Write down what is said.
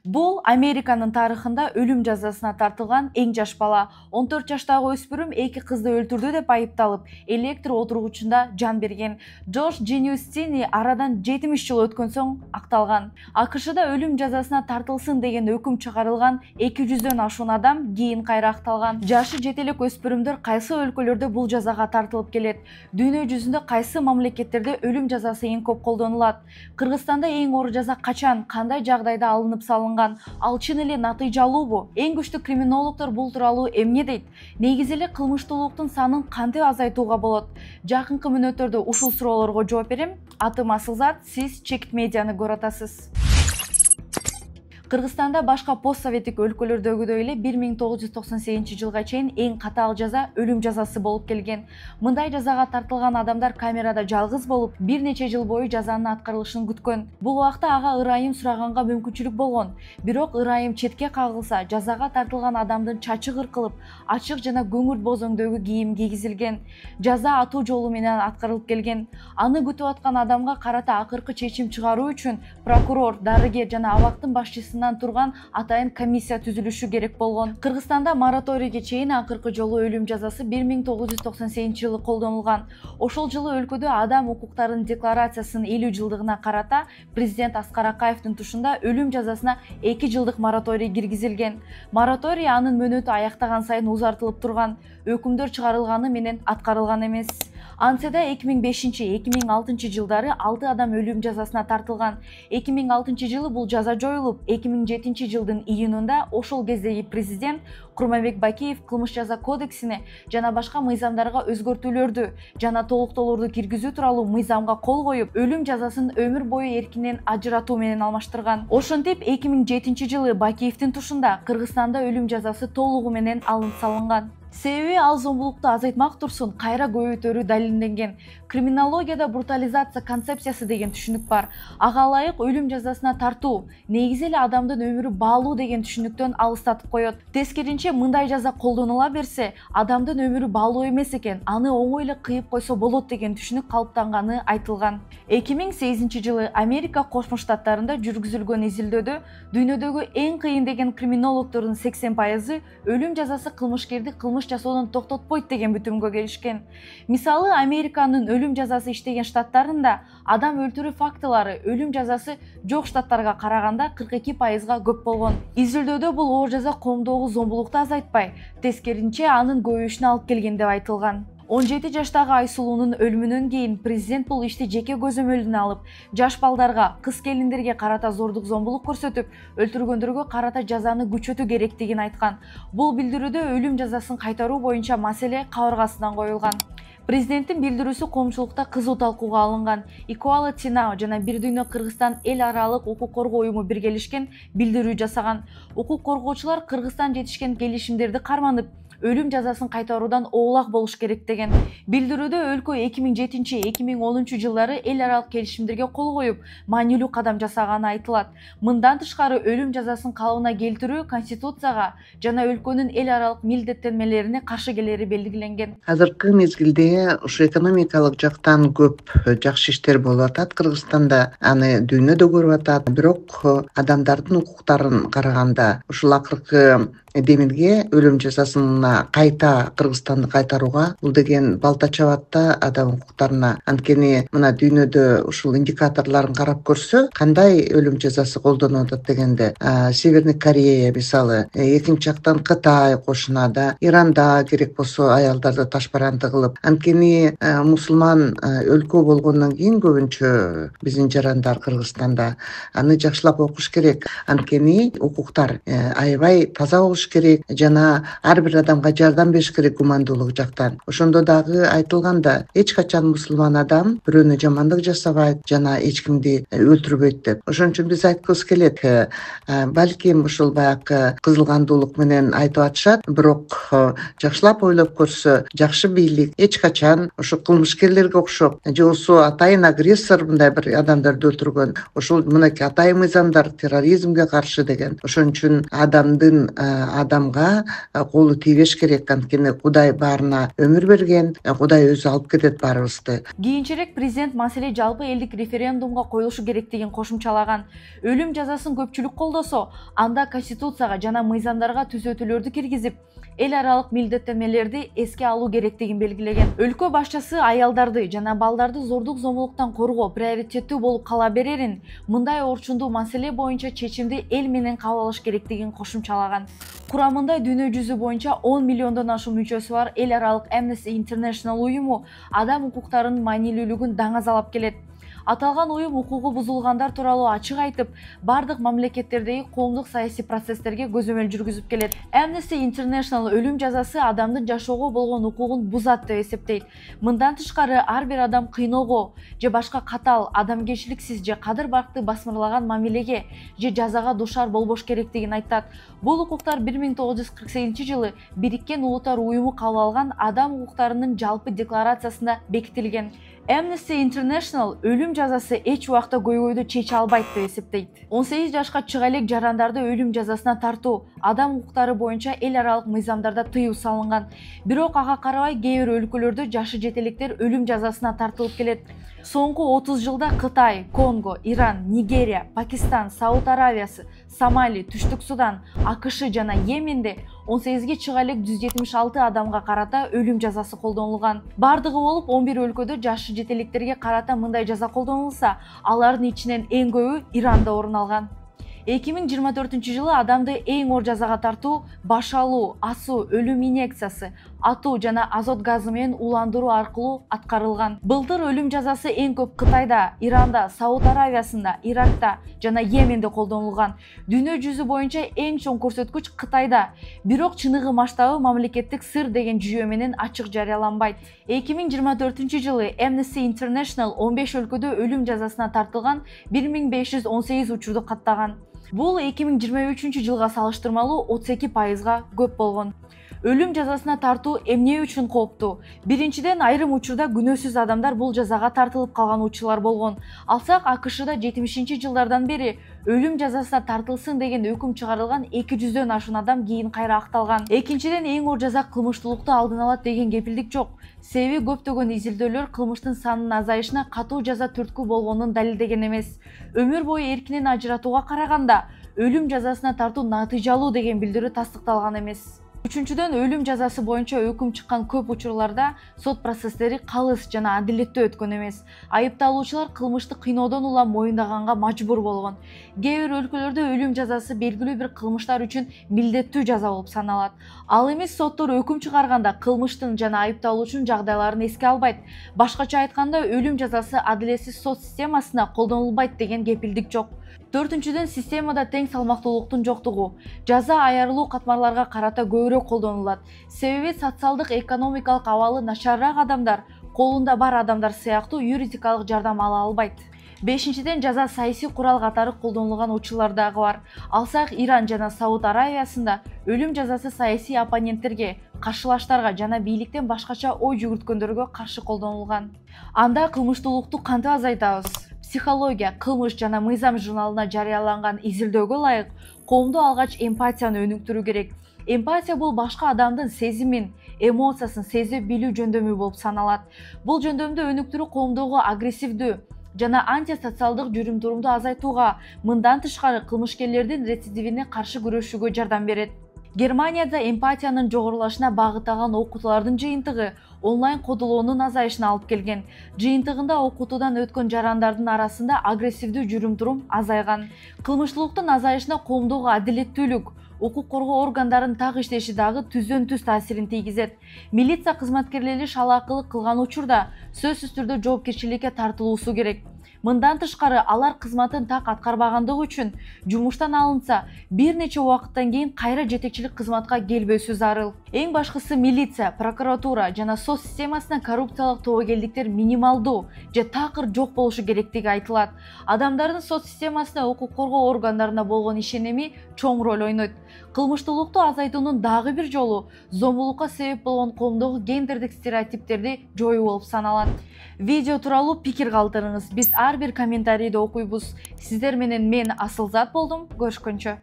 Бул Американын тарыхында өлүм жазасына тартылган эң жаш бала. 14 жаштагы өспүрүм 2 кызды өлтүрдү деп айыпталып, электр отургучунда жан берген. Джордж Дженюстини арадан 70 жыл өткөн соң акталган. АКШда өлүм жазасына тартылсын деген өкүм чыгарылган 200дөн ашуун адам кийин кайра акталган. Жашы жете элек өспүрүмдөр кайсы өлкөлөрдө бул жазага тартылып келет? Дүйнө жүзүндө кайсы мамлекеттерде өлүм жазасы эң көп колдонулат? Кыргызстанда эң оор жаза качан, кандай жагдайда алынып салынган? Ал чын эле натыйжалуубу? Эң күчтүү криминологдор бул тууралуу эмне дейт? Негизи эле кылмыштуулуктун санын кантип азайтууга болот? Жакынкы мүнөттөрдө ушул суроолорго жооп берем. Атым Асылзат, сиз Чекит медианы көрүп атасыз. Кыргызстанда башка постсоветтик өлкөлөрдөгүдөй эле 1998 жылга чейин эң катаал жаза өлүм жазасы болуп келген. Мындай жазага тартылган адамдар камерада жалгыз болуп, бир нече жыл бою жазанын аткарылышын күткөн. Бул убакта ага ырайым сураганга мүмкүнчүлүк болгон. Бирок ырайым четке кагылса, жазага тартылган адамдын чачы кыркылып, ачык жана көңүл бозоңдөгү кийим кийгизилген. Жаза атуу жолу менен аткарылып келген. Аны күтүп аткан адамга карата акыркы чечим чыгаруу үчүн прокурор, дарыгер жана абактын башчысын турган атайын комиссия түзүлүшү керек болгон. Кыргызстанда мораторийге чейин акыркы жолу өлүм жазасы 1998 жылы колдонулган. Ошол жылы өлкөдө адам укуктарынын декларациясынын 50 жылдыгына карата президент Аскар Акаевдин тушунда өлүм жазасына 2 жылдык мораторий киргизилген. Мораторий анын мөөнөтү аяктаган сайын узартылып турган, өкүмдөр чыгарылганы менен аткарылган эмес. Антседа 2005-2006 жылдары 6 адам өлүм жазасына тартылган. 2006 жылы бул жаза жоюлуп, 2007 жылдын июнунда ошол кездеги президент Курманбек Бакиев кылмыш жаза кодексине жана башка мыйзамдарга өзгөртүүлөрдү жана толуктоолорду киргизүү тууралуу мыйзамга кол коюп, өлүм жазасын өмүр бою эркинен ажыратуу менен алмаштырган. Ошентип 2007 жылы Бакиевдин тушунда Кыргызстанда өлүм жазасы толугу менен алынып салынган. Себеби ал зомбулукту азайтмак турсун кайра көбөйтөрү далилденген. Криминологияда брутализация концепциясы деген түшүнүк бар. Ага ылайык өлүм жазасына тартуу негизи эле адамдын өмүрү баалуу деген түшүнүктөн алыстатып коет. Тескеринче мындай жаза колдонула берсе, адамдын өмүрү баалуу эмес экен, аны оңой эле кыйып койсо болот деген түшүнүк калыптанганы айтылган. 2008 жылы Америка Кошмо Штаттарында жүргүзүлгөн изилдөөдө дүйнөдөгү эң кыйын деген криминологдордун 80% өлүм жазасы кылмышкерди кылмыш жасоодон токтотпойт деген бүтүмгө келишкен. Мисалы, Американын өлүм жазасы иштеген штаттарында адам өлтүрүү фактылары өлүм жазасы жок штаттарга караганда 42%га көп болгон. Изилдөөдө бул оор жаза коомдогу зомбулукту азайтпай, тескеринче анын көбөйүшүнө алып келген деп айтылган. 17 жаштагы Айсулуунун өлүмүнөн кийин президент бул ишти жеке көзөмөлүнө алып, жаш балдарга, кыз келиндерге карата зордук зомбулук көрсөтүп, өлтүргөндөргө карата жазаны күчөтүү керектигин айткан. Бул билдирүүдө өлүм жазасын кайтаруу боюнча маселе кабыргасынан коюлган. Президенттин билдирүүсү коомчулукта кызуу талкууга алынган. Equality Now жана Бир дүйнө Кыргызстан эл аралык укук коргоо уюму биргелишкен билдирүү жасаган. Укук коргоочулар Кыргызстан жетишкен келишимдерди карманып, өлүм жазасын кайтаруудан оолак болуш керек деген. Билдирүүдө өлкө 2007-2010 жылдары эл аралык келишимдерге кол коюп, маанилүү кадам жасаганы айтылат. Мындан тышкары өлүм жазасын калыбына келтирүү Конституцияга жана өлкөнүн эл аралык милдеттенмелерине каршы келери белгиленген. Азыркы мезгилде ушу экономикалык жактан көп жакшы иштер болуп атат Кыргызстанда, аны дүйнө да көрүп атат. Бирок адамдардын укуктарын караганда ушул акыркы демирге өлүм жазасына кайта Кыргызстанды кайтарууга бул деген балта чабат да адам укуктарына. Анткени мына дүйнөдө ушул индикаторлорун карап көрсө, кандай өлүм жазасы колдонулуп атат дегенде, Северный Корея мисалы, экинчи жактан Кытай кошунада, Иранда керек болсо аялдарды ташбаранды кылып. Анткени мусулман өлкө болгондон кийин көбүнчө биздин жарандар Кыргызстанда аны жакшылап окуш керек. Анткени укуктар аябай таза болуш керек жана ар бир адамга жардам бериш керек гумандуулук жактан. Ошондо дагы айтылганда, эч качан мусулман адам бирөөнү жамандык жасабайт жана эч кимди өлтүрбөйт деп. Ошон үчүн биз айткыбыз келет, балким ушул баягы кызылгандуулук менен айтып атышат, бирок жакшылап ойлоп көрсө, жакшы бийлик эч качан ошо кылмышкерлерге окшоп, же болбосо атайын агрессор мындай бир адамдарды өлтүргөн, ошол мынакей атайын мыйзамдар терроризмге каршы деген. Ошон үчүн адамдын адамга колу тийбеш керек. Анткени Кудай баарына өмүр берген, Кудай өзү алып кетет баарыбызды. Кийинчерээк президент маселе жалпы элдик референдумга коюлушу керектигин кошумчалаган. Өлүм жазасын көпчүлүк колдосо, анда конституцияга жана мыйзамдарга түзөтүүлөрдү киргизип, эл аралык милдеттенмелерди эске алуу керектигин белгилеген. Өлкө башчысы аялдарды жана балдарды зордук зомбулуктан коргоо приоритеттүү болуп кала берерин, мындай орчундуу маселе боюнча чечимди эл менен кабыл алыш керектигин кошумчалаган. Курамында дүйнө жүзү боюнча 10 миллиондон ашуун мүчөсү бар эл аралык Amnesty International уюму адам укуктарынын маанилүүлүгүн даңазалап келет. Аталган уюм укугу бузулгандар тууралуу ачык айтып, бардык мамлекеттердеги коомдук саясий процесстерге көзөмөл жүргүзүп келет. Amnesty International өлүм жазасы адамдын жашоого болгон укугун бузат деп эсептейт. Мындан тышкары ар бир адам кыйноого же башка катаал, адамгерчиликсиз же кадыр-баркты басмырлаган мамилеге же жазага дуушар болбош керектигин айтат. Бул укуктар 1948-жылы Бириккен Улуттар уюму кабыл алган адам укуктарынын жалпы декларациясында бекитилген. Amnesty International өлүм жазасы эч убакта көйгөйдү чече албайт деп эсептейт. 18 жашка чыга элек жарандарды өлүм жазасына тартуу адам укуктары боюнча эл аралык мыйзамдарда тыюу салынган. Бирок ага карабай кээ бир өлкөлөрдө жашы жете электер өлүм жазасына тартылып келет. Соңку 30 жылда Кытай, Конго, Иран, Нигерия, Пакистан, Сауд Аравиясы, Сомали, Түштүк Судан, АКШ жана Йеменде 18ге чыга элек 176 адамга карата өлүм жазасы колдонулган. Бардыгы болуп 11 өлкөдө жашы жете электерге карата мындай жаза колдонулса, алардын ичинен эң көбү Иранда орун алган. 2024-жылы адамды эң оор жазага тартуу баш алуу, асуу, өлүм инъекциясы, атуу жана азот газы менен уландыруу аркылуу аткарылган. Былтыр өлүм жазасы эң көп Кытайда, Иранда, Сауд Аравиясында, Иракта жана Йеменде колдонулган. Дүйнө жүзү боюнча эң чоң көрсөткүч Кытайда. Бирок чыныгы масштабы мамлекеттик сыр деген жүйө менен ачык жарыяланбайт. 2024-жылы Amnesty International 15 өлкөдө өлүм жазасына тартылган 1518 учурду каттаган. Бул 2023-жылга салыштырмалуу 32%га көп болгон. Өлүм жазасына тартуу эмне үчүн кооптуу? Биринчиден, айрым учурда күнөөсүз адамдар бул жазага тартылып калган учурлар болгон. Алсак, АКШда 70-жылдардан бери өлүм жазасына тартылсын деген өкүм чыгарылган 200дөн ашуун адам кийин кайра акталган. Экинчиден, эң оор жаза кылмыштуулукту алдын алат деген кепилдик жок. Себеби көптөгөн изилдөөлөр кылмыштын санынын азайышына катуу жаза түрткү болгонун далилдеген эмес. Өмүр бою эркинен ажыратууга караганда өлүм жазасына тартуу натыйжалуу деген билдирүү тастыкталган эмес. Үчүнчүдөн, өлүм жазасы боюнча өкүм чыккан көп учурларда сот процесстери калыс жана адилеттүү өткөн эмес. Айыпталуучулар кылмышты кыйноодон улам моюндаганга мажбур болгон. Кээ бир өлкөлөрдө өлүм жазасы белгилүү бир кылмыштар үчүн милдеттүү жаза болуп саналат. Ал эмес, соттор өкүм чыгарганда кылмыштын жана айыпталуучунун жагдайларын эске албайт. Башкача айтканда, өлүм жазасы адилетсиз сот системасына колдонулбайт деген кепилдик жок. Төртүнчүдөн, системада тең салмактуулуктун жоктугу. Жаза айырылуу катмарларга карата көбүрөөк колдонулат. Себеби социалдык экономикалык абалы начарраак адамдар колунда бар адамдар сыяктуу юридикалык жардам ала албайт. Бешинчиден, жаза саясий курал катары колдонулган учурлар дагы бар. Алсак, Иран жана Сауд Аравиясында өлүм жазасы саясий оппоненттерге, каршылаштарга жана бийликтен башкача ой жүгүрткөндөргө каршы колдонулган. Анда кылмыштуулукту кантип азайтабыз? Психология, кылмыш жана мыйзам журналына жарыяланган изилдөөгө ылайык коомду алгач эмпатияны өнүктүрүү керек. Эмпатия бул башка адамдын сезимин, эмоциясын сезип билүү жөндөмү болуп саналат. Бул жөндөмдү өнүктүрүү коомдогу агрессивдүү жана антисоциалдык жүрүм-турумду азайтууга, мындан тышкары кылмышкерлердин рецидивине каршы күрөшүүгө жардам берет. Германияда эмпатиянын жогорулашына багытталган окутуулардын жыйынтыгы онлайн кодолоонун азайышына алып келген. Жыйынтыгында окутуудан өткөн жарандардын арасында агрессивдүү жүрүм-турум азайган. Кылмыштуулуктун азайышына коомдогу адилеттүүлүк, укук коргоо органдарынын так иштеши дагы түздөн-түз таасирин тийгизет. Милиция кызматкерлери шалаакылык кылган учурда сөзсүз түрдө жоопкерчиликке тартылуусу керек. Мындан тышкары, алар кызматын так аткарбагандыгы үчүн жумуштан алынса, бир нече убакыттан кийин кайра жетекчилик кызматка келбөөсү зарыл. Эң башкысы, милиция, прокуратура жана сот системасына коррупциялык тобокелдиктер минималдуу же такыр жок болушу керектиги айтылат. Адамдардын сот системасына, укук коргоо органдарына болгон ишеними чоң роль ойнойт. Кылмыштуулукту азайтуунун дагы бир жолу зомбулукка себеп болгон коомдогу гендердик стереотиптерди жоюу болуп саналат. Видео тууралуу пикир калтырыңыз. Биз ар бир комментарийди окуйбуз. Сиздер менен мен Асылзат болдум. Көрүшкөнчө.